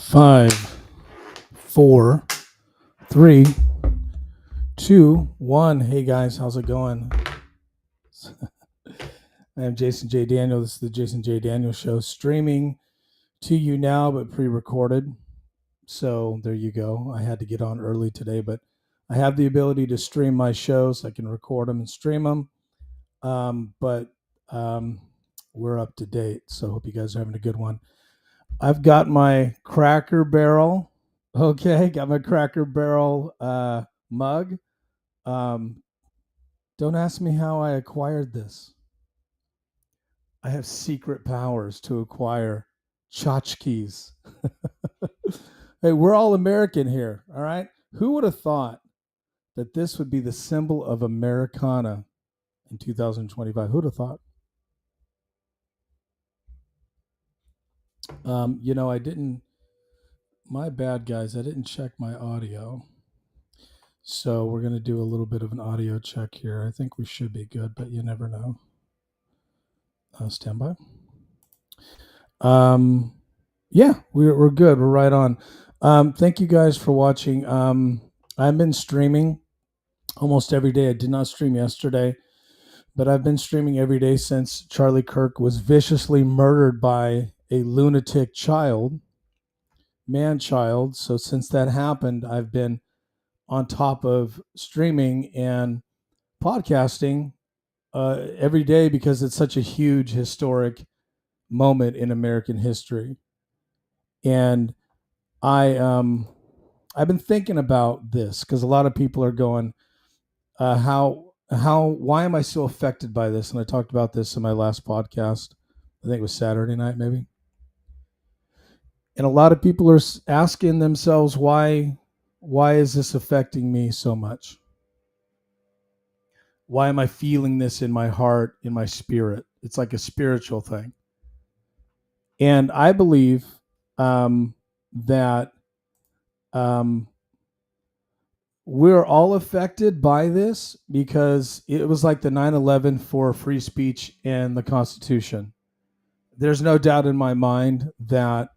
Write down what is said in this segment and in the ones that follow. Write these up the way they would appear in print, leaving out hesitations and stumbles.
5, 4, 3, 2, 1. Hey guys, how's it going? I am Jason J. Daniel. This is the Jason J. Daniel Show, streaming to you now, but pre-recorded. So there you go. I had to get on early today, but I have the ability to stream my shows. I can record them and stream them. But we're up to date. So hope you guys are having a good one. I've got my Cracker Barrel. Okay, got my Cracker Barrel mug. Don't ask me how I acquired this. I have secret powers to acquire tchotchkes. Hey, we're all American here, all right? Who would have thought that this would be the symbol of Americana in 2025? Who'd have thought? I didn't, my bad, guys. I didn't check my audio. So we're going to do a little bit of an audio check here. I think we should be good, but you never know. Stand by. Yeah, we're good. We're right on. Thank you guys for watching. I've been streaming almost every day. I did not stream yesterday, but I've been streaming every day since Charlie Kirk was viciously murdered by a lunatic man-child. So since that happened, I've been on top of streaming and podcasting every day because it's such a huge historic moment in American history. And I've been thinking about this because a lot of people are going, why am I so affected by this? And I talked about this in my last podcast. I think it was Saturday night, maybe. And a lot of people are asking themselves, why is this affecting me so much? Why am I feeling this in my heart, in my spirit? It's like a spiritual thing. And I believe that we're all affected by this because it was like the 9/11 for free speech and the Constitution. There's no doubt in my mind that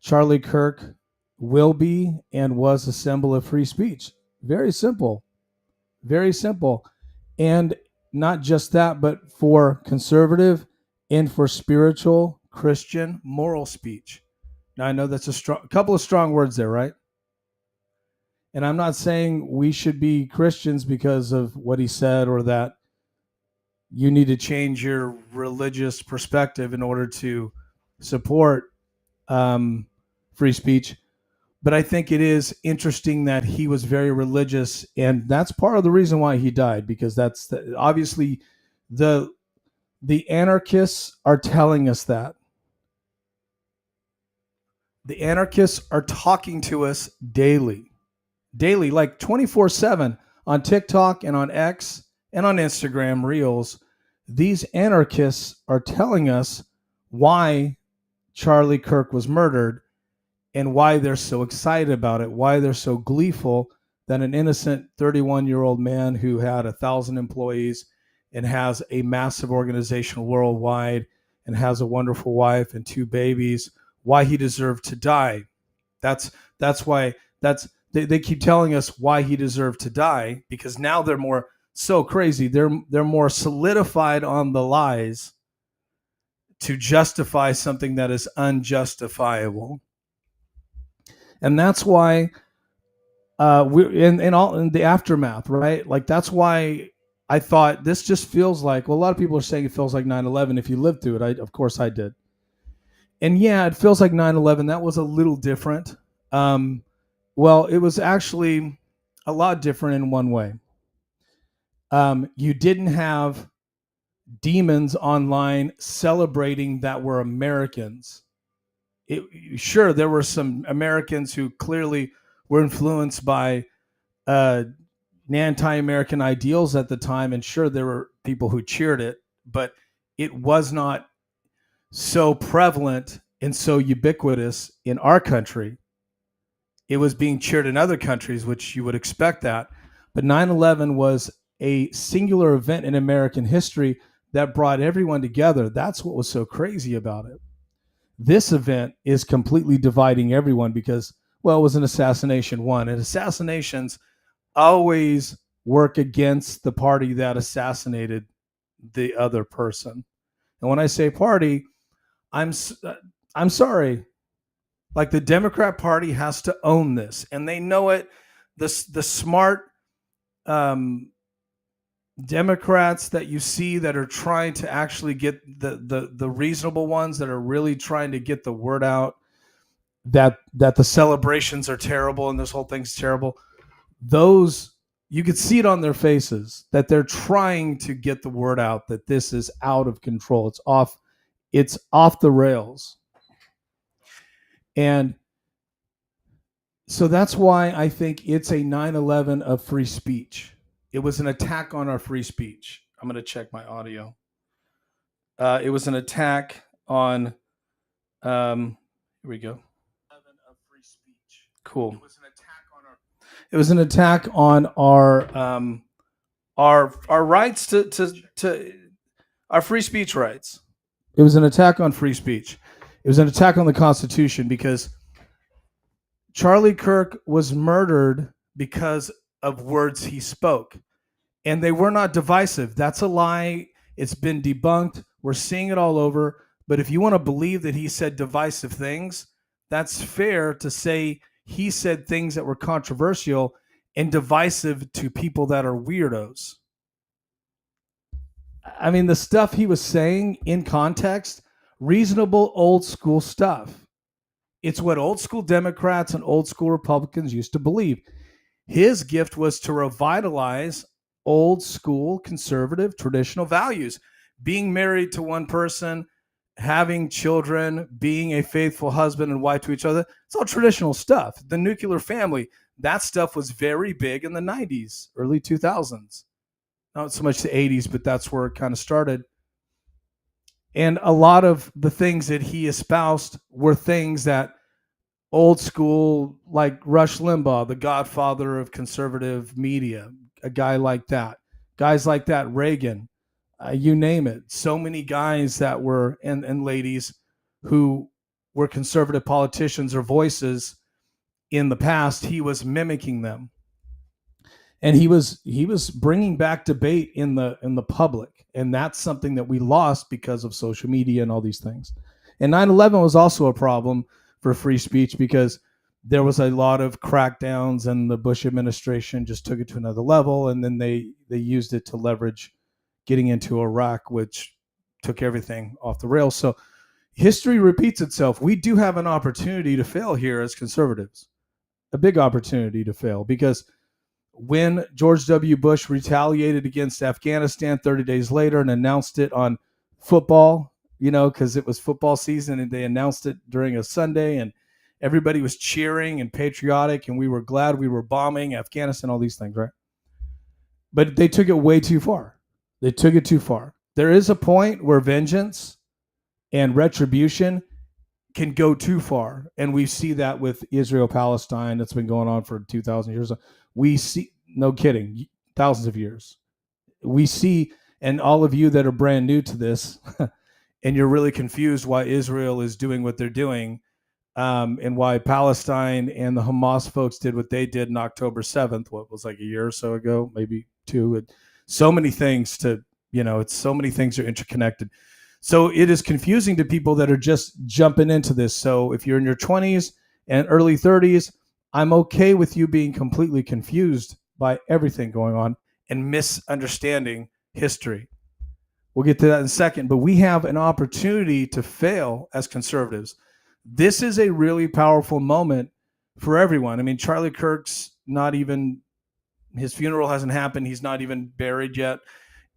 Charlie Kirk will be and was a symbol of free speech. Very simple. Very simple. And not just that, but for conservative and for spiritual, Christian, moral speech. Now, I know that's a couple of strong words there, right? And I'm not saying we should be Christians because of what he said or that you need to change your religious perspective in order to support free speech. But I think it is interesting that he was very religious, and that's part of the reason why he died, because that's obviously the anarchists are telling us that. The anarchists are talking to us daily, like 24/7 on TikTok and on X and on Instagram Reels. These anarchists are telling us why Charlie Kirk was murdered and why they're so excited about it, why they're so gleeful that an innocent 31-year-old man who had 1,000 employees and has a massive organization worldwide and has a wonderful wife and 2 babies, why he deserved to die. That's why they keep telling us why he deserved to die, because now they're more so crazy. They're more solidified on the lies to justify something that is unjustifiable. And that's why we're in the aftermath, right? Like, that's why I thought this just feels like, well, a lot of people are saying it feels like 9/11 if you lived through it. Of course I did. And yeah, it feels like 9/11. That was a little different. Well, it was actually a lot different in one way. You didn't have demons online celebrating that were Americans. Sure, there were some Americans who clearly were influenced by anti-American ideals at the time, and sure, there were people who cheered it, but it was not so prevalent and so ubiquitous in our country. It was being cheered in other countries, which you would expect that. But 9/11 was a singular event in American history that brought everyone together. That's what was so crazy about it. This event is completely dividing everyone because, well, it was an assassination one, and assassinations always work against the party that assassinated the other person. And when I say party, I'm I'm sorry. Like, the Democrat Party has to own this, and they know it. The smart um, Democrats that you see that are trying to actually get the reasonable ones that are really trying to get the word out that the celebrations are terrible and this whole thing's terrible. Those, you could see it on their faces that they're trying to get the word out that this is out of control. It's off the rails. And so that's why I think it's a 9/11 of free speech. It was an attack on our free speech. I'm going to check my audio. It was an attack on. Here we go. Cool. It was an attack on our rights to our free speech rights. It was an attack on free speech. It was an attack on the Constitution because Charlie Kirk was murdered because of words he spoke, and they were not divisive. That's a lie. It's been debunked. We're seeing it all over. But if you want to believe that he said divisive things, that's fair to say he said things that were controversial and divisive to people that are weirdos. I mean, the stuff he was saying in context, reasonable old school stuff. It's what old school Democrats and old school Republicans used to believe. His gift was to revitalize old school conservative traditional values. Being married to one person, having children, being a faithful husband and wife to each other. It's all traditional stuff. The nuclear family, that stuff was very big in the 90s, early 2000s. Not so much the 80s, but that's where it kind of started. And a lot of the things that he espoused were things that old school, like Rush Limbaugh, the godfather of conservative media, a guy like that, guys like that, Reagan, you name it. So many guys that were, and ladies who were conservative politicians or voices in the past, he was mimicking them. And he was bringing back debate in the public, and that's something that we lost because of social media and all these things. And 9/11 was also a problem for free speech because there was a lot of crackdowns, and the Bush administration just took it to another level, and then they used it to leverage getting into Iraq, which took everything off the rails. So history repeats itself. We do have an opportunity to fail here as conservatives, a big opportunity to fail, because when George W. Bush retaliated against Afghanistan 30 days later and announced it on football, because it was football season, and they announced it during a Sunday, and everybody was cheering and patriotic, and we were glad we were bombing Afghanistan, all these things, right? But they took it way too far. They took it too far. There is a point where vengeance and retribution can go too far, and we see that with Israel-Palestine. That's been going on for 2,000 years. We see, no kidding, thousands of years. We see, and all of you that are brand new to this, and you're really confused why Israel is doing what they're doing, and why Palestine and the Hamas folks did what they did on October 7th, what was like a year or so ago, maybe two. So many things it's so many things are interconnected. So it is confusing to people that are just jumping into this. So if you're in your 20s and early 30s, I'm okay with you being completely confused by everything going on and misunderstanding history. We'll get to that in a second, but we have an opportunity to fail as conservatives. This is a really powerful moment for everyone. I mean, Charlie Kirk's not even, his funeral hasn't happened. He's not even buried yet.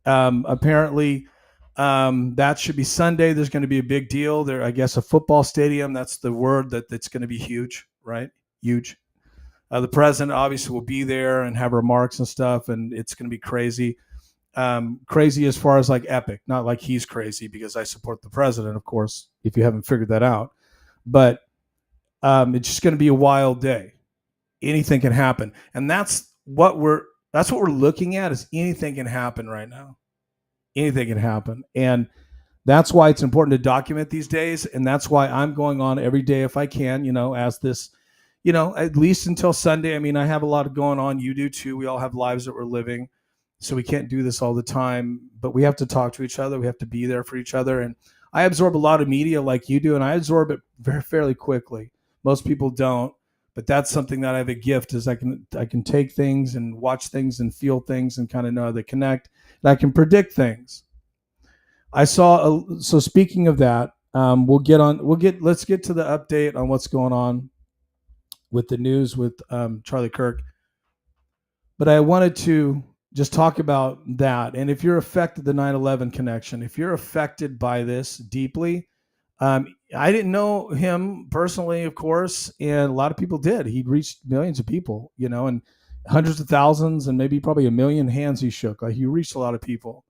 Apparently, that should be Sunday. There's going to be a big deal there. I guess a football stadium. That's the word that's going to be huge, right? Huge. The president obviously will be there and have remarks and stuff, and it's going to be crazy. Crazy as far as like epic, not like he's crazy, because I support the president, of course, if you haven't figured that out. But it's just going to be a wild day. Anything can happen, and that's what we're looking at, is anything can happen right now. Anything can happen. And That's why it's important to document these days, and that's why I'm going on every day if I can, as this, at least until Sunday. I mean, I have a lot of going on. You do too. We all have lives that we're living, so we can't do this all the time, but we have to talk to each other. We have to be there for each other. And I absorb a lot of media like you do, and I absorb it fairly quickly. Most people don't, but that's something that I have a gift is I can take things and watch things and feel things and kind of know how they connect, and I can predict things. So speaking of that, let's get to the update on what's going on with the news with Charlie Kirk. But I wanted to just talk about that. And if you're affected, the 9/11 connection, if you're affected by this deeply, I didn't know him personally, of course, and a lot of people did. He reached millions of people, and hundreds of thousands, and maybe probably a million hands he shook. Like, he reached a lot of people.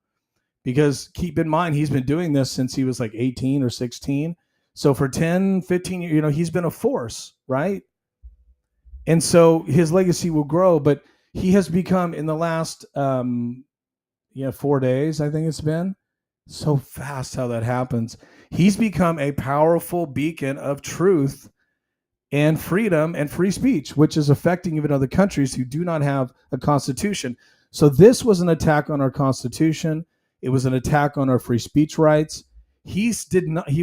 Because keep in mind, he's been doing this since he was like 18 or 16. So for 10, 15 years, he's been a force, right? And so his legacy will grow, but he has become, in the last 4 days, I think it's been, so fast how that happens. He's become a powerful beacon of truth and freedom and free speech, which is affecting even other countries who do not have a constitution. So this was an attack on our constitution. It was an attack on our free speech rights. He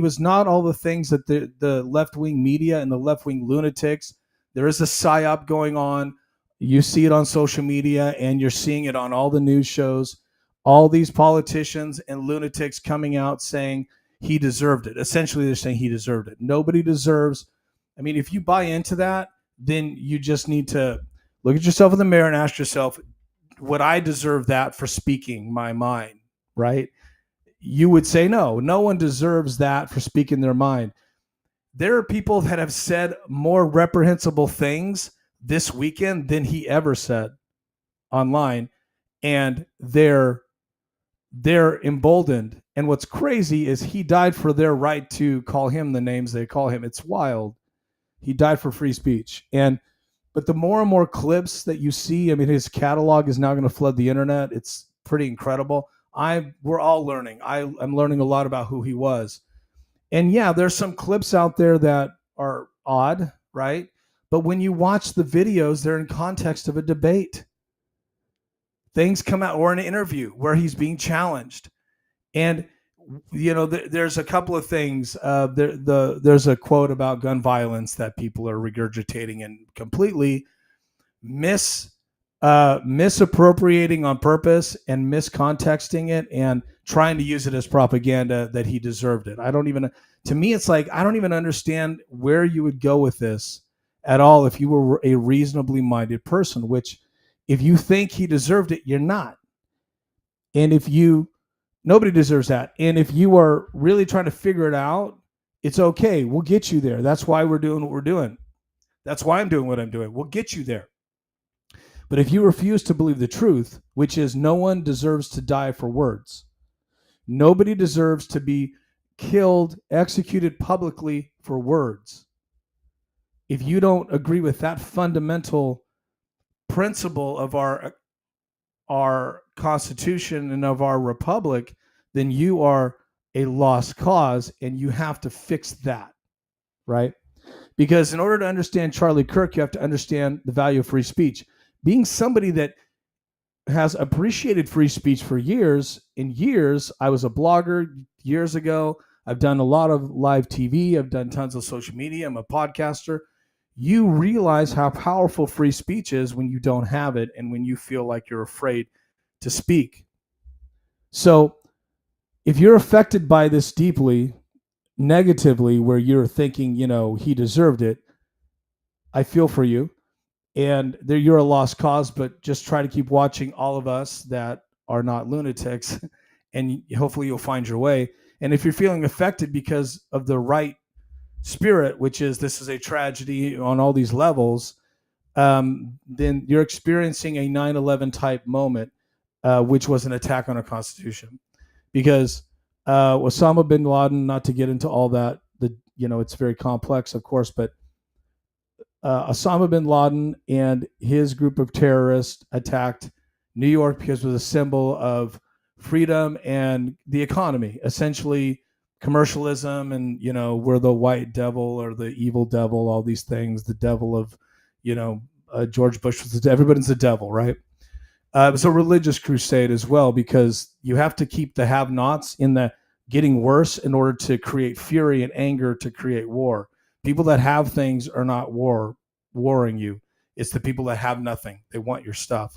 was not all the things that the left-wing media and the left-wing lunatics. There is a psyop going on. You see it on social media, and you're seeing it on all the news shows. All these politicians and lunatics coming out saying he deserved it. Essentially, they're saying he deserved it. Nobody deserves. I mean, if you buy into that, then you just need to look at yourself in the mirror and ask yourself, would I deserve that for speaking my mind? Right? You would say no. No one deserves that for speaking their mind. There are people that have said more reprehensible things this weekend than he ever said online, and they're emboldened. And what's crazy is he died for their right to call him the names they call him. It's wild. He died for free speech. But the more and more clips that you see, I mean, his catalog is now going to flood the internet. It's pretty incredible. We're all learning. I'm learning a lot about who he was. And yeah, there's some clips out there that are odd, right? But when you watch the videos, they're in context of a debate. Things come out, or an interview where he's being challenged. And, there's a couple of things. There's a quote about gun violence that people are regurgitating and completely misappropriating on purpose and miscontexting it and trying to use it as propaganda that he deserved it. To me, it's like, I don't even understand where you would go with this at all if you were a reasonably minded person, which if you think he deserved it, you're not. And nobody deserves that. And if you are really trying to figure it out, it's okay. We'll get you there. That's why we're doing what we're doing. That's why I'm doing what I'm doing. We'll get you there. But if you refuse to believe the truth, which is no one deserves to die for words, nobody deserves to be killed, executed publicly for words. If you don't agree with that fundamental principle of our Constitution and of our republic, then you are a lost cause, and you have to fix that, right? Because in order to understand Charlie Kirk, you have to understand the value of free speech. Being somebody that has appreciated free speech for years and years, I was a blogger years ago. I've done a lot of live TV. I've done tons of social media. I'm a podcaster. You realize how powerful free speech is when you don't have it and when you feel like you're afraid to speak. So if you're affected by this deeply, negatively, where you're thinking, he deserved it, I feel for you. And you're a lost cause, but just try to keep watching all of us that are not lunatics, and hopefully you'll find your way. And if you're feeling affected because of the right spirit, which is this is a tragedy on all these levels, then you're experiencing a 9/11 type moment, which was an attack on our Constitution. Because Osama bin Laden, not to get into all that, it's very complex, of course, but Osama bin Laden and his group of terrorists attacked New York because it was a symbol of freedom and the economy, essentially commercialism, and we're the white devil or the evil devil, all these things, the devil of George Bush was everybody's the devil, right? It was a religious crusade as well, because you have to keep the have-nots in the getting worse in order to create fury and anger to create war. People that have things are not warring you. It's the people that have nothing. They want your stuff.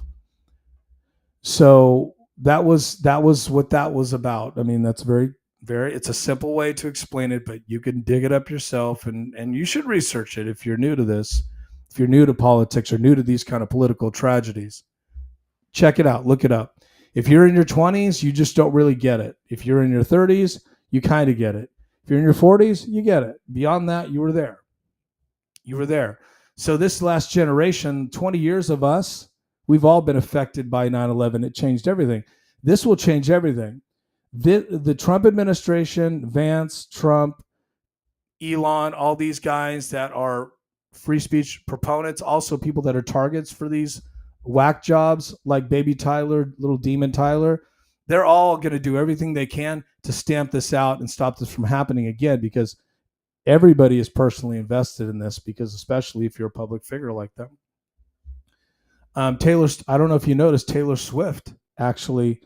So that was what that was about. I mean, that's very it's a simple way to explain it, but you can dig it up yourself, and you should research it if you're new to this, if you're new to politics or new to these kind of political tragedies. Check it out, look it up. If you're in your 20s, you just don't really get it. If you're in your 30s, you kind of get it. If you're in your 40s, you get it. Beyond that, you were there. You were there. So this last generation, 20 years of us, we've all been affected by 9/11. It changed everything. This will change everything. The Trump administration, Vance, Trump, Elon, all these guys that are free speech proponents, also people that are targets for these whack jobs like Baby Tyler, little demon Tyler, they're all going to do everything they can to stamp this out and stop this from happening again, because everybody is personally invested in this, because especially if you're a public figure like them. Taylor, I don't know if you noticed, Taylor Swift actually,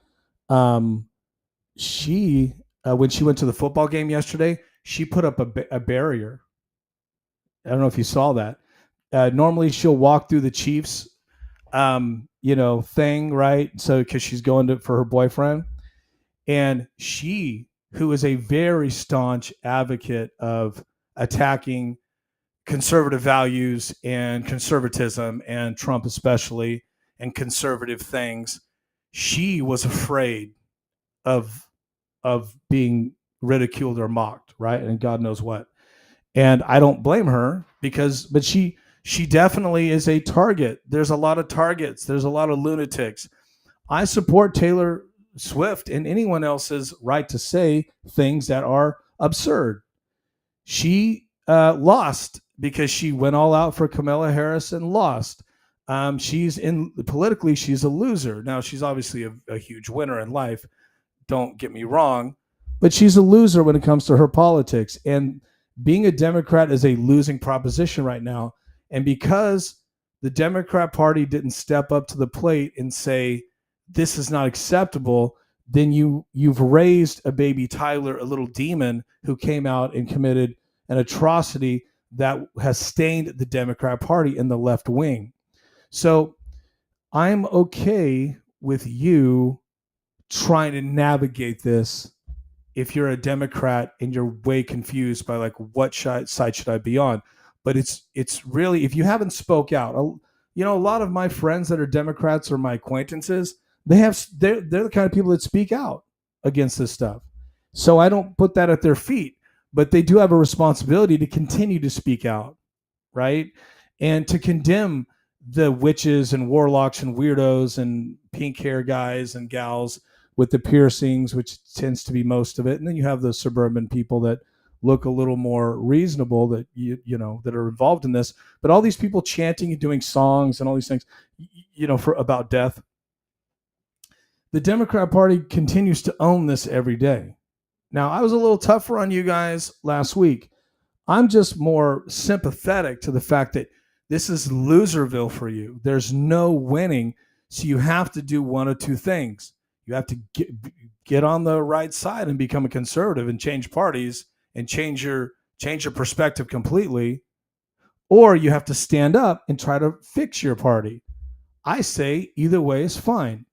she when she went to the football game yesterday, she put up a barrier. I don't know if you saw that. Normally she'll walk through the Chiefs, thing, right? So because she's going for her boyfriend, and she, who is a very staunch advocate of attacking conservative values and conservatism, and Trump especially, and conservative things, she was afraid of being ridiculed or mocked, right? And God knows what. And I don't blame her, but she definitely is a target. There's a lot of targets. There's a lot of lunatics. I support Taylor Swift and anyone else's right to say things that are absurd. She lost because she went all out for Kamala Harris and lost. Politically, she's a loser. Now, she's obviously a huge winner in life. Don't get me wrong, but she's a loser when it comes to her politics. And being a Democrat is a losing proposition right now. And because the Democrat Party didn't step up to the plate and say, this is not acceptable, then you've raised a Baby Tyler, a little demon who came out and committed an atrocity that has stained the Democrat Party in the left wing. So I'm okay with you trying to navigate this if you're a Democrat and you're way confused by like what side should I be on. But it's really, if you haven't spoke out, a lot of my friends that are Democrats or my acquaintances, they're the kind of people that speak out against this stuff. So I don't put that at their feet, but they do have a responsibility to continue to speak out, right? And to condemn the witches and warlocks and weirdos and pink hair guys and gals with the piercings, which tends to be most of it. And then you have the suburban people that look a little more reasonable, that that are involved in this. But all these people chanting and doing songs and all these things, for about death. The Democrat Party continues to own this every day. Now, I was a little tougher on you guys last week. I'm just more sympathetic to the fact that this is Loserville for you. There's no winning, so you have to do one of two things. You have to get on the right side and become a conservative and change parties and change your perspective completely, or you have to stand up and try to fix your party. I say either way is fine,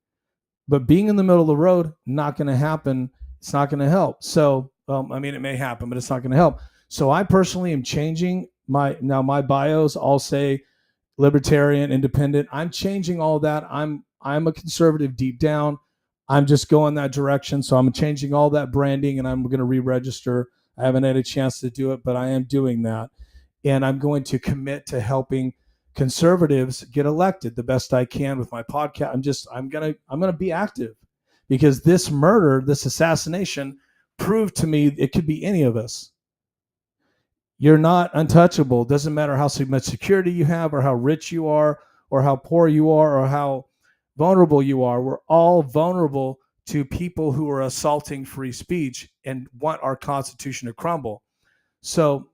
but being in the middle of the road, not going to happen. It's not going to help. So, it may happen, but it's not going to help. So I personally am changing my bios all say libertarian, independent. I'm changing all that. I'm a conservative deep down. I'm just going that direction. So I'm changing all that branding, and I'm going to re-register. I haven't had a chance to do it, but I am doing that. And I'm going to commit to helping conservatives get elected the best I can with my podcast. I'm going to be active, because this murder, this assassination proved to me it could be any of us. You're not untouchable. Doesn't matter how much security you have, or how rich you are, or how poor you are, or how vulnerable you are. We're all vulnerable to people who are assaulting free speech and want our Constitution to crumble. So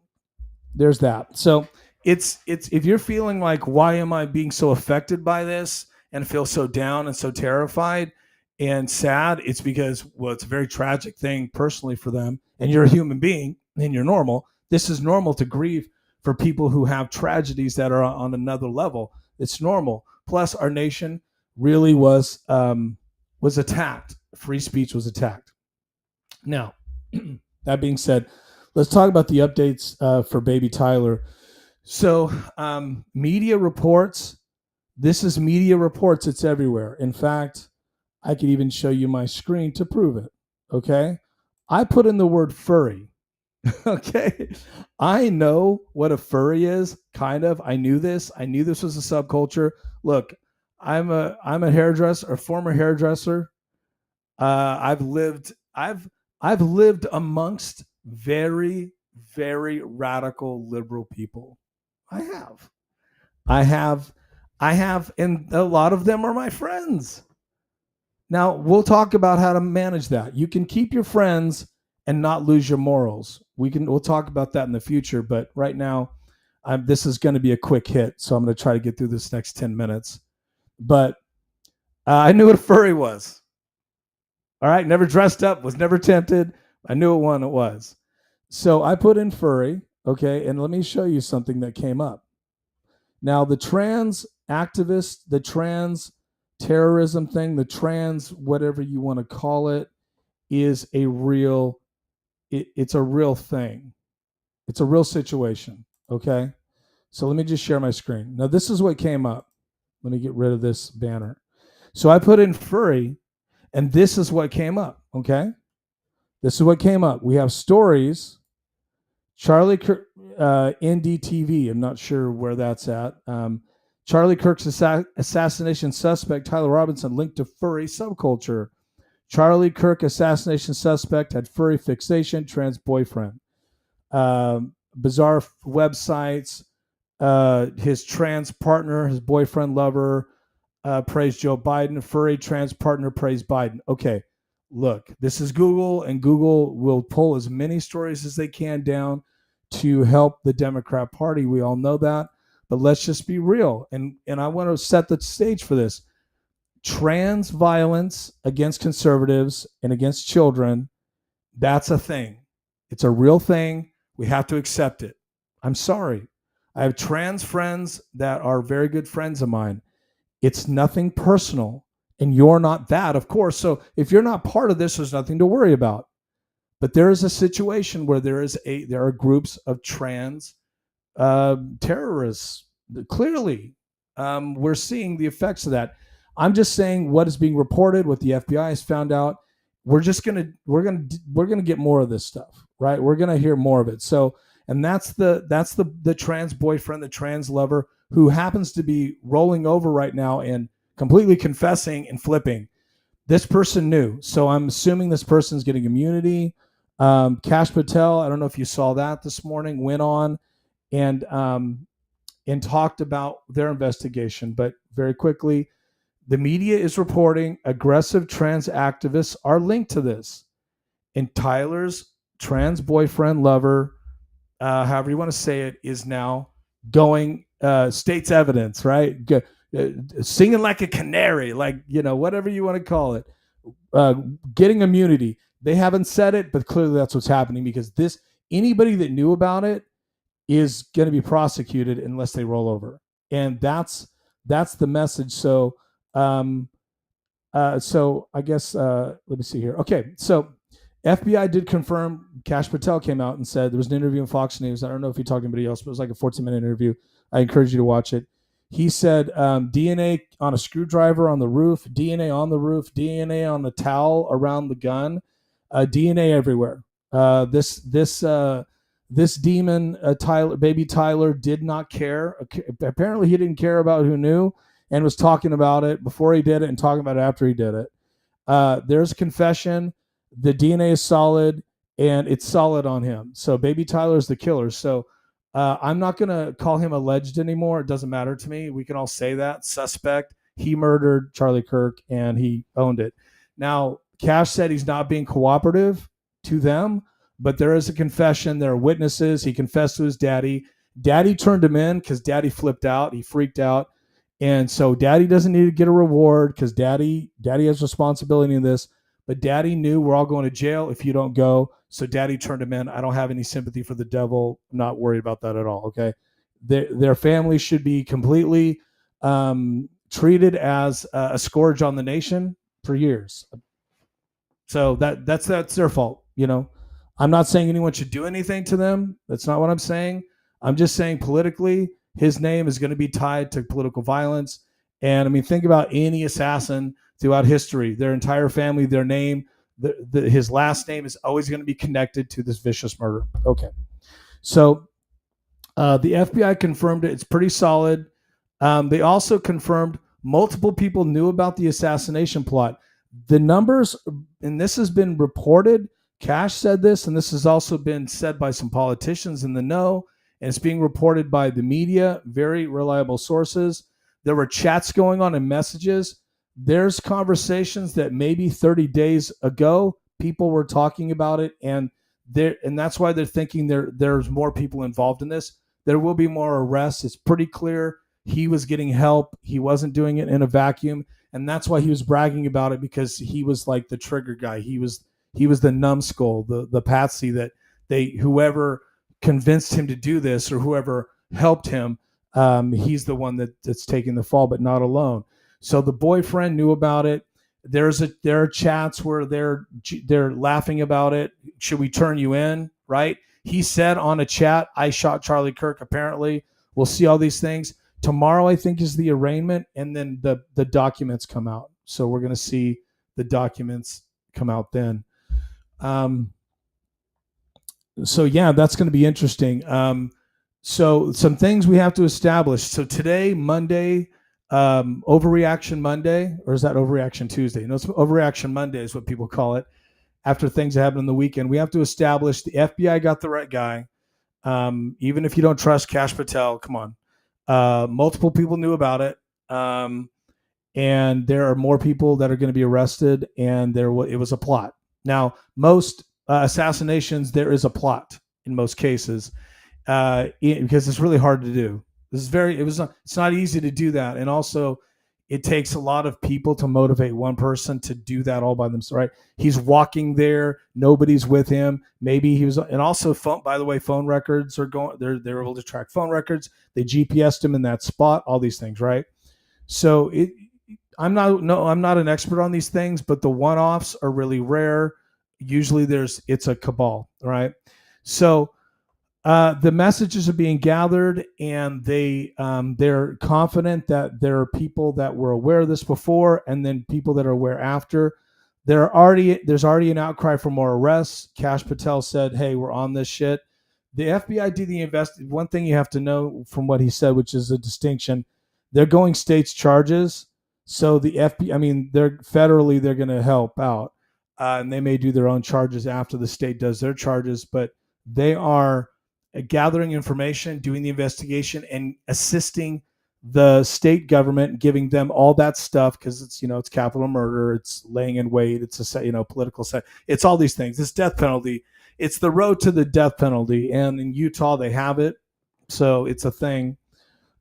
there's that. So it's if you're feeling like, why am I being so affected by this and feel so down and so terrified and sad, it's because, well, it's a very tragic thing personally for them, and you're a human being and you're normal. This is normal to grieve for people who have tragedies that are on another level. It's normal. Plus, our nation really was attacked. Free speech was attacked. Now, that being said, let's talk about the updates for baby Tyler. So, media reports. This is media reports. It's everywhere. In fact, I could even show you my screen to prove it. Okay, I put in the word furry. Okay, I know what a furry is. Kind of. I knew this. I knew this was a subculture. Look, I'm a hairdresser, a former hairdresser. I've lived amongst very, very radical liberal people. I have, and a lot of them are my friends. Now, we'll talk about how to manage that. You can keep your friends and not lose your morals. We'll talk about that in the future, but right now, this is going to be a quick hit, so I'm going to try to get through this next 10 minutes. But I knew what a furry was. All right, never dressed up, was never tempted. I knew what one it was. So I put in furry, okay, and let me show you something that came up. Now, the trans activist, the trans terrorism thing, the trans whatever you want to call it, is a real, it's a real thing. It's a real situation, okay? So let me just share my screen. Now, this is what came up. Let me get rid of this banner. So I put in furry, and this is what came up, okay? This is what came up. We have stories. Charlie Kirk, NDTV, I'm not sure where that's at. Charlie Kirk's assassination suspect, Tyler Robinson, linked to furry subculture. Charlie Kirk assassination suspect had furry fixation, trans boyfriend. Bizarre websites. His trans partner, his boyfriend, lover, praised Joe Biden. Furry trans partner praised Biden. Okay, look, this is Google, and Google will pull as many stories as they can down to help the Democrat Party. We all know that, but let's just be real. And I want to set the stage for this. Trans violence against conservatives and against children, that's a thing. It's a real thing. We have to accept it. I'm sorry. I have trans friends that are very good friends of mine. It's nothing personal, and you're not that, of course. So if you're not part of this, there's nothing to worry about. But there is a situation where there are groups of trans terrorists. Clearly, we're seeing the effects of that. I'm just saying what is being reported, what the FBI has found out. We're gonna get more of this stuff, right? We're gonna hear more of it. So, and that's the trans boyfriend, the trans lover, who happens to be rolling over right now and completely confessing and flipping. This person knew, so I'm assuming this person's getting immunity. Kash Patel, I don't know if you saw that this morning, went on and talked about their investigation. But very quickly, the media is reporting aggressive trans activists are linked to this. And Tyler's trans boyfriend, lover, however you want to say it, is now going state's evidence, right? Singing like a canary, like, whatever you want to call it, getting immunity. They haven't said it, but clearly that's what's happening, because anybody that knew about it is going to be prosecuted unless they roll over. And that's the message. So, so I guess, let me see here. Okay. So FBI did confirm. Kash Patel came out and said there was an interview on Fox News. I don't know if he talked to anybody else, but it was like a 14-minute interview. I encourage you to watch it. He said DNA on a screwdriver on the roof, DNA on the roof, DNA on the towel around the gun, DNA everywhere. This demon, baby Tyler, did not care. Apparently, he didn't care about who knew, and was talking about it before he did it and talking about it after he did it. There's a confession. The DNA is solid, and it's solid on him. So baby Tyler's the killer. So I'm not going to call him alleged anymore. It doesn't matter to me. We can all say that. Suspect. He murdered Charlie Kirk, and he owned it. Now, Cash said he's not being cooperative to them, but there is a confession. There are witnesses. He confessed to his daddy. Daddy turned him in because daddy flipped out. He freaked out. And so daddy doesn't need to get a reward because daddy has responsibility in this. But daddy knew we're all going to jail if you don't go. So daddy turned him in. I don't have any sympathy for the devil. I'm not worried about that at all. Okay. Their family should be completely treated as a scourge on the nation for years. So that's their fault. I'm not saying anyone should do anything to them. That's not what I'm saying. I'm just saying politically, his name is going to be tied to political violence. And I mean, think about any assassin throughout history, their entire family, their name, his last name is always going to be connected to this vicious murder. Okay. So the FBI confirmed it. It's pretty solid. They also confirmed multiple people knew about the assassination plot. The numbers, and this has been reported, Cash said this, and this has also been said by some politicians in the know, and it's being reported by the media, very reliable sources. There were chats going on and messages. There's conversations that maybe 30 days ago, people were talking about it, and that's why they're thinking there's more people involved in this. There will be more arrests. It's pretty clear he was getting help. He wasn't doing it in a vacuum. And that's why he was bragging about it, because he was like the trigger guy. He was the numbskull, the patsy that whoever convinced him to do this or whoever helped him, he's the one that's taking the fall, but not alone. So the boyfriend knew about it. There are chats where they're laughing about it. Should we turn you in? Right? He said on a chat, "I shot Charlie Kirk." Apparently, we'll see all these things. Tomorrow, I think, is the arraignment, and then the documents come out. So we're going to see the documents come out then. So yeah, that's going to be interesting. So some things we have to establish. So today, Monday, Overreaction Monday, or is that Overreaction Tuesday? No, it's Overreaction Monday is what people call it. After things that happen on the weekend, we have to establish the FBI got the right guy. Even if you don't trust Kash Patel, come on. Multiple people knew about it, and there are more people that are going to be arrested, and it was a plot. Now, most assassinations, there is a plot in most cases, because it's really hard to do. It's not easy to do that, and also it takes a lot of people to motivate one person to do that all by themselves. Right? He's walking there, nobody's with him. Maybe he was, and also by the way, phone records are going. They're able to track phone records. They GPSed him in that spot. All these things, right? So I'm not an expert on these things, but the one-offs are really rare. Usually, it's a cabal, right? So the messages are being gathered, and they're confident that there are people that were aware of this before, and then people that are aware after. There's already an outcry for more arrests. Kash Patel said, "Hey, we're on this shit." The FBI did the One thing you have to know from what he said, which is a distinction, they're going states charges. So the FBI, I mean, they're going to help out, and they may do their own charges after the state does their charges, but they are gathering information, doing the investigation, and assisting the state government, giving them all that stuff, because it's capital murder, it's laying in wait, it's political set, it's all these things, it's death penalty, it's the road to the death penalty, and in Utah they have it, so it's a thing.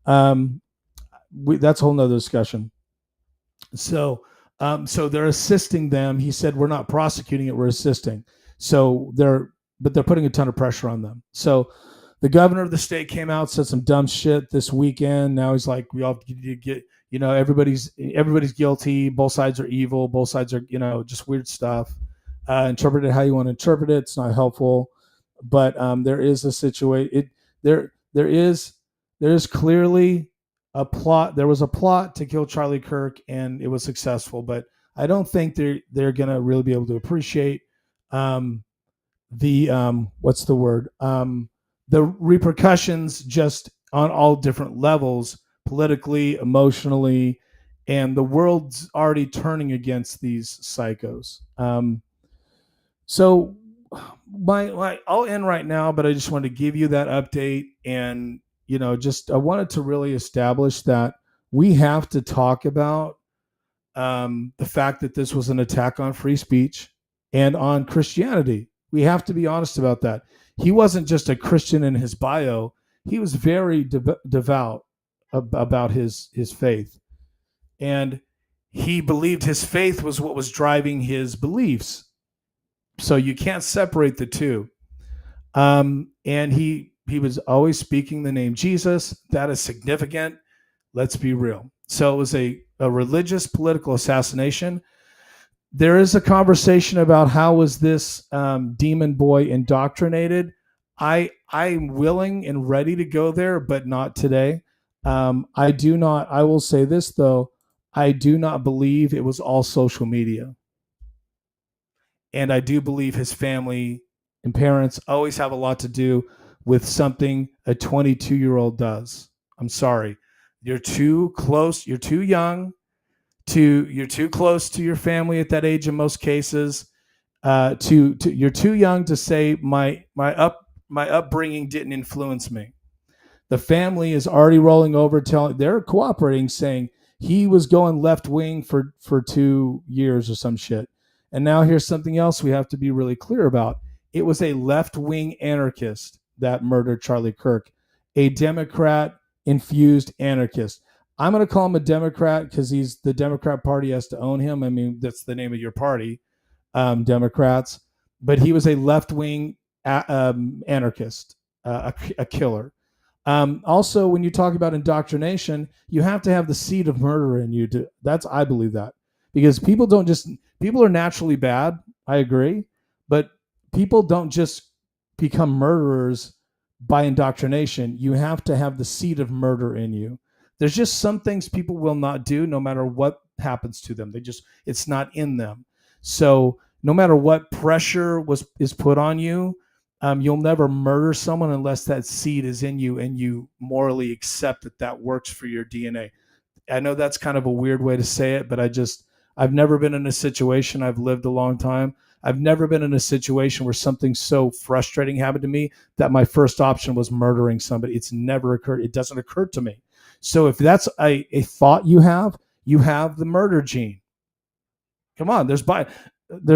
That's a whole nother discussion. So they're assisting them. He said, "We're not prosecuting it, we're assisting." So they're putting a ton of pressure on them. So the governor of the state came out, said some dumb shit this weekend. Now he's like, we all get, everybody's guilty. Both sides are evil. Both sides are, just weird stuff. Interpret it how you want to interpret it. It's not helpful, but there is a situation. There is clearly a plot. There was a plot to kill Charlie Kirk, and it was successful. But I don't think they're gonna really be able to appreciate the repercussions just on all different levels, politically, emotionally, and the world's already turning against these psychos. So I'll end right now, but I just wanted to give you that update, and I wanted to really establish that we have to talk about the fact that this was an attack on free speech and on Christianity. We have to be honest about that. He wasn't just a Christian in his bio, he was very devout about his faith. And he believed his faith was what was driving his beliefs. So you can't separate the two. And he was always speaking the name Jesus. That is significant. Let's be real. So it was a religious political assassination. There is a conversation about how was this demon boy indoctrinated. I'm willing and ready to go there, but not today. I will say this though, I do not believe it was all social media. And I do believe his family and parents always have a lot to do with something a 22-year-old does. I'm sorry. You're too close, you're too young, you're too close to your family at that age in most cases. You're too young to say my upbringing didn't influence me. The family is already rolling over, they're cooperating, saying he was going left wing for 2 years or some shit. And now here's something else we have to be really clear about. It was a left wing anarchist that murdered Charlie Kirk, a Democrat infused anarchist. I'm going to call him a Democrat because the Democrat Party has to own him. I mean, that's the name of your party, Democrats. But he was a left wing anarchist, a killer. Also, when you talk about indoctrination, you have to have the seed of murder in you. I believe that, because people are naturally bad. I agree, but people don't just become murderers by indoctrination. You have to have the seed of murder in you. There's just some things people will not do no matter what happens to them. It's not in them. So no matter what pressure is put on you, you'll never murder someone unless that seed is in you and you morally accept that works for your DNA. I know that's kind of a weird way to say it, but I've never been in a situation. I've lived a long time. I've never been in a situation where something so frustrating happened to me that my first option was murdering somebody. It's never occurred. It doesn't occur to me. So if that's a thought you have the murder gene. Come on, there's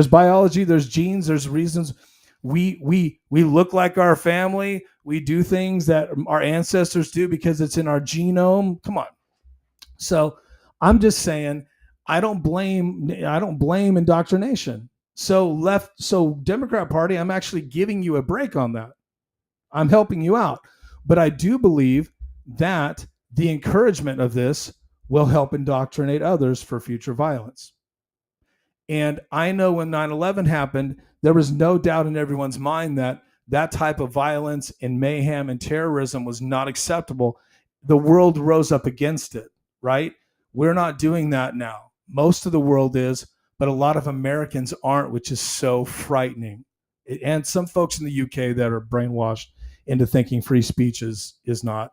biology, there's genes, there's reasons. We look like our family. We do things that our ancestors do because it's in our genome. Come on. So I'm just saying, I don't blame indoctrination. So Democrat Party, I'm actually giving you a break on that. I'm helping you out. But I do believe that the encouragement of this will help indoctrinate others for future violence. And I know when 9/11 happened, there was no doubt in everyone's mind that type of violence and mayhem and terrorism was not acceptable. The world rose up against it, right? We're not doing that now. Most of the world is, but a lot of Americans aren't, which is so frightening. And some folks in the UK that are brainwashed into thinking free speech is not,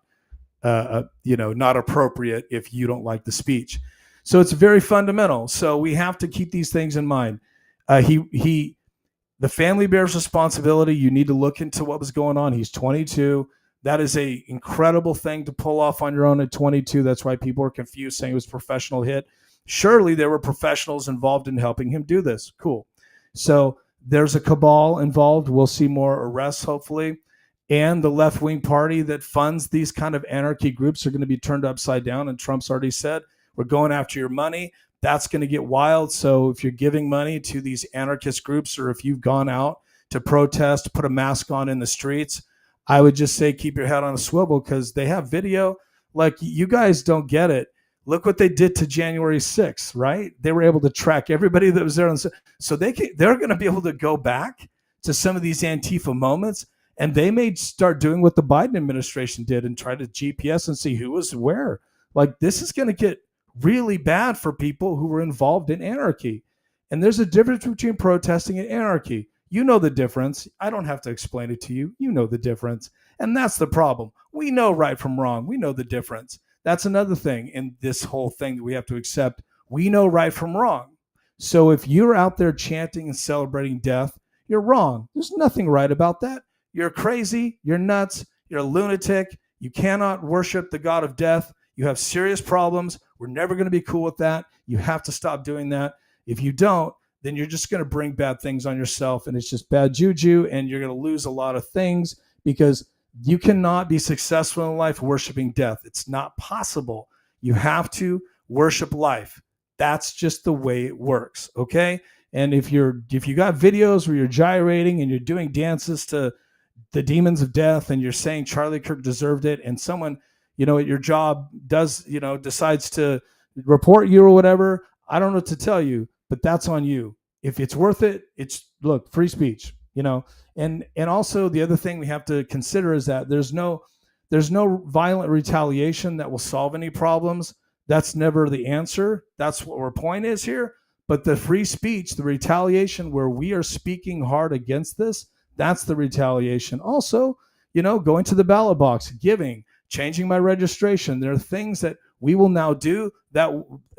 not appropriate if you don't like the speech. So it's very fundamental. So we have to keep these things in mind. The family bears responsibility. You need to look into what was going on. He's 22. That is a incredible thing to pull off on your own at 22. That's why people are confused saying it was a professional hit. Surely there were professionals involved in helping him do this. Cool. So there's a cabal involved. We'll see more arrests, hopefully. And the left-wing party that funds these kind of anarchy groups are going to be turned upside down. And Trump's already said, we're going after your money. That's going to get wild. So if you're giving money to these anarchist groups, or if you've gone out to protest, put a mask on in the streets, I would just say keep your head on a swivel, because they have video. Like, you guys don't get it. Look what they did to January 6th, right? They were able to track everybody that was there. So they're going to be able to go back to some of these Antifa moments, and they may start doing what the Biden administration did and try to GPS and see who was where. Like, this is going to get really bad for people who were involved in anarchy. And there's a difference between protesting and anarchy. You know the difference. I don't have to explain it to you. You know the difference. And that's the problem. We know right from wrong. We know the difference. That's another thing in this whole thing that we have to accept. We know right from wrong. So if you're out there chanting and celebrating death, you're wrong. There's nothing right about that. You're crazy. You're nuts. You're a lunatic. You cannot worship the God of death. You have serious problems. We're never going to be cool with that. You have to stop doing that. If you don't, then you're just going to bring bad things on yourself, and it's just bad juju, and you're going to lose a lot of things because you cannot be successful in life worshiping death. It's not possible. You have to worship life. That's just the way it works, okay? And if you got videos where you're gyrating and you're doing dances to the demons of death and you're saying Charlie Kirk deserved it, and someone, at your job decides to report you or whatever, I don't know what to tell you, but that's on you. If it's worth it, look, free speech, and also the other thing we have to consider is that there's no violent retaliation that will solve any problems. That's never the answer. That's what our point is here. But the free speech, the retaliation where we are speaking hard against this, that's the retaliation. Also, going to the ballot box, giving, changing my registration. There are things that we will now do that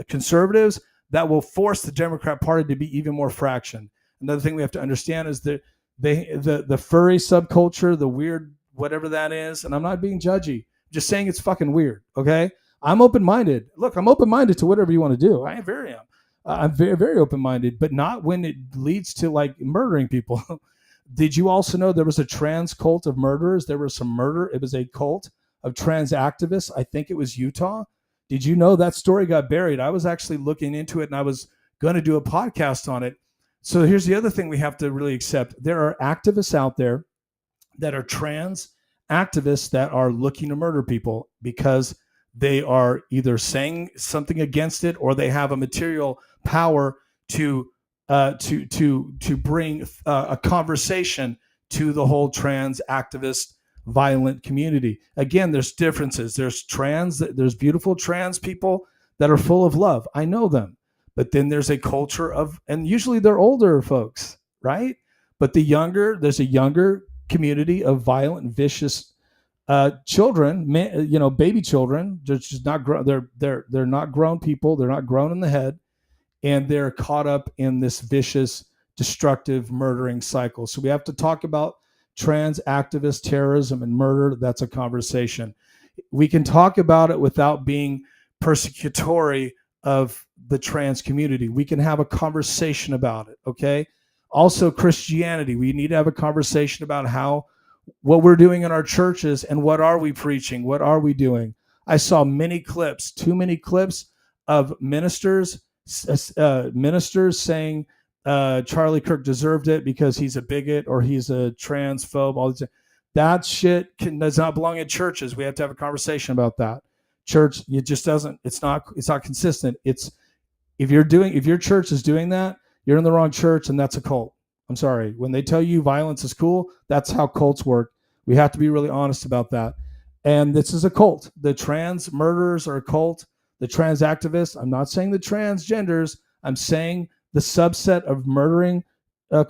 conservatives that will force the Democrat Party to be even more fractioned. Another thing we have to understand is that the furry subculture, the weird whatever that is, and I'm not being judgy, I'm just saying it's fucking weird, okay? I'm open-minded. Look, I'm open-minded to whatever you want to do. I'm very, very open-minded, but not when it leads to like murdering people. Did you also know there was a trans cult of murderers? There was some murder. It was a cult of trans activists. I think it was Utah. Did you know that story got buried? I was actually looking into it, and I was going to do a podcast on it. So here's the other thing we have to really accept. There are activists out there that are trans activists that are looking to murder people because they are either saying something against it or they have a material power to bring a conversation to the whole trans activist violent community. Again, there's differences. There's beautiful trans people that are full of love. I know them. But then there's a culture of, and usually they're older folks, right? But there's a younger community of violent, vicious children, baby children. They're just not grown. They're not grown people. They're not grown in the head, and they're caught up in this vicious, destructive, murdering cycle. So we have to talk about trans activist terrorism and murder. That's a conversation. We can talk about it without being persecutory of the trans community. We can have a conversation about it, okay? Also, Christianity. We need to have a conversation about what we're doing in our churches and what are we preaching? What are we doing? I saw too many clips of ministers saying Charlie Kirk deserved it because he's a bigot or he's a transphobe. All this. That shit does not belong in churches. We have to have a conversation about that. Church, it just doesn't. It's not consistent. If your church is doing that, you're in the wrong church, and that's a cult. I'm sorry. When they tell you violence is cool, that's how cults work. We have to be really honest about that. And this is a cult. The trans murderers are a cult. The trans activists. I'm not saying the transgenders. I'm saying the subset of murdering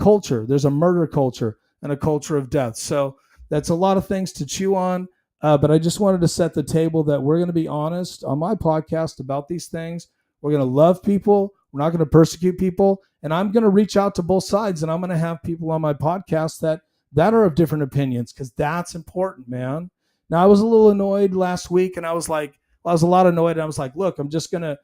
culture. There's a murder culture and a culture of death. So that's a lot of things to chew on. But I just wanted to set the table that we're going to be honest on my podcast about these things. We're going to love people. We're not going to persecute people. And I'm going to reach out to both sides, and I'm going to have people on my podcast that are of different opinions, because that's important, man. Now, I was a little annoyed last week, and I was a lot annoyed. And I was like, look, I'm just going to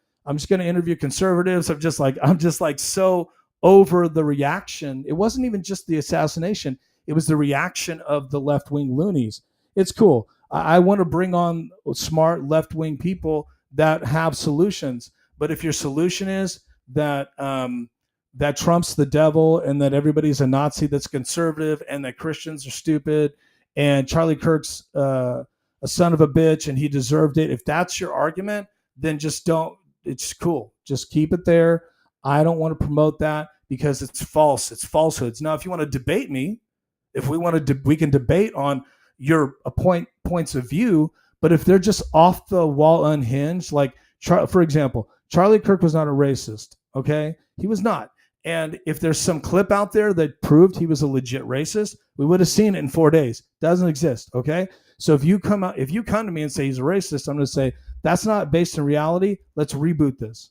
interview conservatives. I'm just like so over the reaction. It wasn't even just the assassination. It was the reaction of the left-wing loonies. It's cool. I want to bring on smart left-wing people that have solutions. But if your solution is that Trump's the devil and that everybody's a Nazi that's conservative and that Christians are stupid and Charlie Kirk's a son of a bitch and he deserved it, if that's your argument, then just don't. It's cool. Just keep it there. I don't want to promote that because it's false. It's falsehoods. Now, if you want to debate me, we can debate on your points of view. But if they're just off the wall, unhinged, like for example, Charlie Kirk was not a racist. Okay, he was not. And if there's some clip out there that proved he was a legit racist, we would have seen it in 4 days. Doesn't exist. Okay, so if you come to me and say he's a racist, I'm going to say that's not based in reality. Let's reboot this.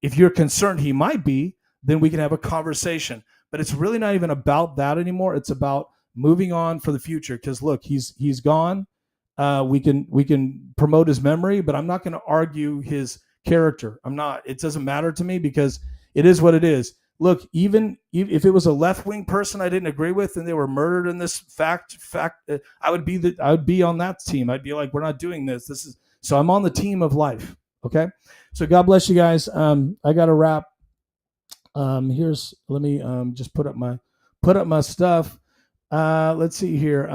If you're concerned he might be, then we can have a conversation. But it's really not even about that anymore. It's about moving on for the future. Because look, he's gone. We can promote his memory, but I'm not going to argue his character. I'm not. It doesn't matter to me because it is what it is. Look, even if it was a left-wing person I didn't agree with and they were murdered in this fact, I would be on that team. I'd be like, we're not doing this. This is so I'm on the team of life. Okay, so God bless you guys. I got to wrap. Let me just put up my stuff. Let's see here.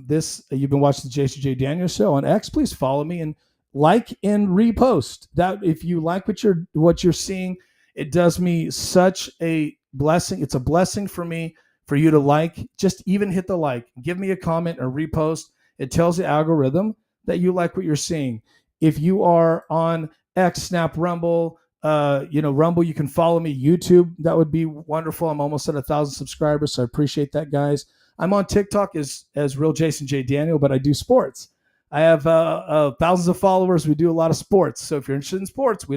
This you've been watching the Jason J. Daniels show on X. Please follow me and like and repost that. If you like what you're seeing, it does me such a blessing. It's a blessing for me for you to like. Just even hit the like, give me a comment or repost. It tells the algorithm that you like what you're seeing. If you are on X, Snap, Rumble, Rumble, you can follow me. YouTube, that would be wonderful. I'm almost at 1,000 subscribers, so I appreciate that, guys. I'm on TikTok as Real Jason J. Daniel, but I do sports. I have thousands of followers. We do a lot of sports. So if you're interested in sports, I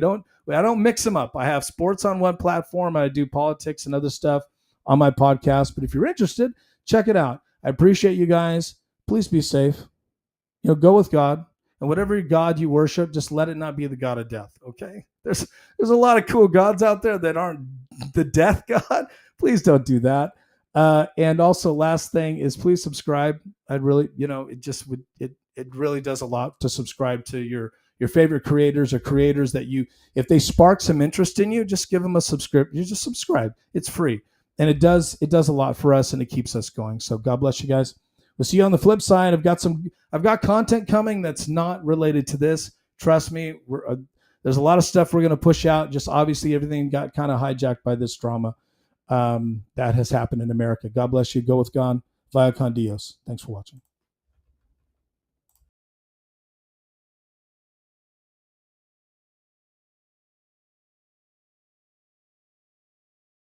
don't mix them up. I have sports on one platform. I do politics and other stuff on my podcast. But if you're interested, check it out. I appreciate you guys. Please be safe. Go with God. And whatever God you worship, just let it not be the God of death, okay? There's a lot of cool gods out there that aren't the death God. Please don't do that. And also, last thing is please subscribe. I'd really, it really does a lot to subscribe to your favorite creators or creators that if they spark some interest in you, just give them a subscription. You just subscribe. It's free. And it does a lot for us and it keeps us going. So God bless you guys. We'll see you on the flip side. I've got content coming that's not related to this. Trust me, there's a lot of stuff we're going to push out. Just obviously everything got kind of hijacked by this drama that has happened in America. God bless you. Go with God. Via con Dios. Thanks for watching.